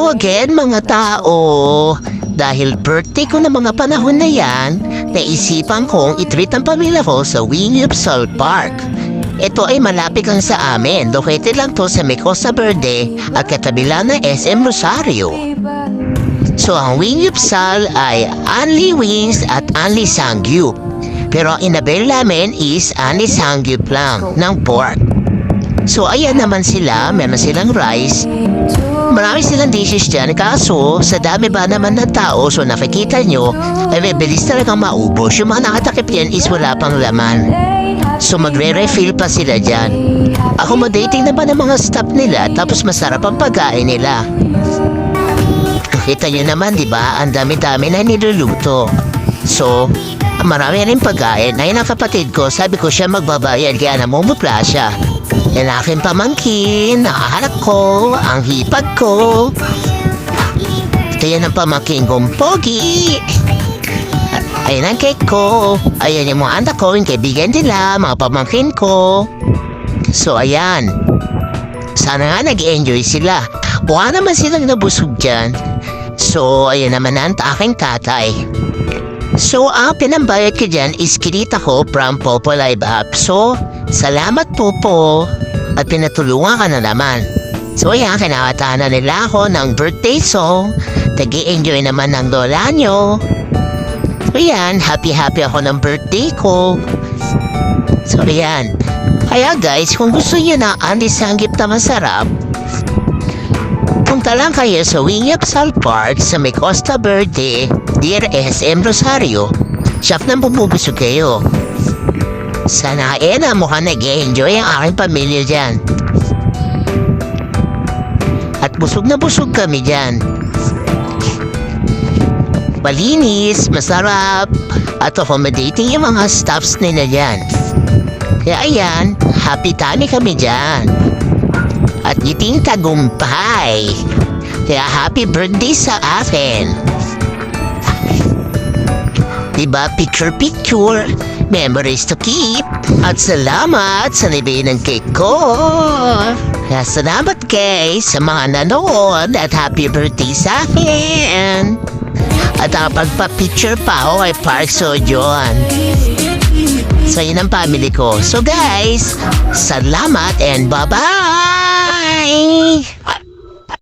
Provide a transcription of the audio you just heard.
Hello again mga tao! Dahil birthday ko na mga panahon na yan, naisipan kong itreat ang pamilya ko sa Wingeup Salt Park. Ito ay malapit lang sa amin, located lang to sa Costa Verde at katabi lang ng SM Rosario. So ang Wingeup Sal ay only wings at only sangyup. Pero ang inabil namin is only sangyup lang ng pork. So ayan naman sila, meron silang rice. Marami silang dishes dyan, kaso sa dami ba naman ng tao, so nakikita nyo, ay may bilis talagang maubos. Yung mga nakatakip yan is wala pang laman. So magre-refill pa sila dyan. Accommodating naman ang mga staff nila, tapos masarap ang pagkain nila. Kita nyo naman, di ba? Ang dami-dami na niluluto. So, marami rin pagkain. Ayun ang kapatid ko, sabi ko siya magbabayad, kaya namumutla siya. Yan aking pamangkin, nakaharap ko, ang hipag ko. Ito yan ang pamangkin kong pogi. Ayan ang cake ko. Ayan yung mga anak ko, yung kaibigan nila, mga pamangkin ko. So ayan. Sana nga nag-enjoy sila. Mukha naman silang nabusog dyan. So ayan naman ang aking tatay. So ang pinambayad ko dyan is kinita ko from Popo Live App. So salamat po. At pinatulungan ka na naman. So ayan, kinakatahan na nila ako ng birthday song. Nag-i-enjoy naman ng lola nyo. So ayan, happy ako ng birthday ko. So ayan. Kaya guys, kung gusto nyo na only sanggip na masarap, punta lang kayo sa Wingeup Salt Park sa Costa Verde, near SM Rosario. Shop nang bumubusog kayo. Sana na mukhang nag-enjoy ang aking pamilya dyan. At busog na busog kami dyan. Malinis, masarap, at accommodating yung mga staffs nila dyan. Kaya ayan, happy tummy kami dyan. At ngiting tagumpay. Kaya happy birthday sa akin. Diba, picture, memories to keep. At salamat sa nabili ng cake ko. Kaya salamat guys sa mga nanood at happy birthday sa akin. At ang pagpa-picture pa ako kay Park Sojourn. So yun ang family ko. So guys, salamat and bye-bye!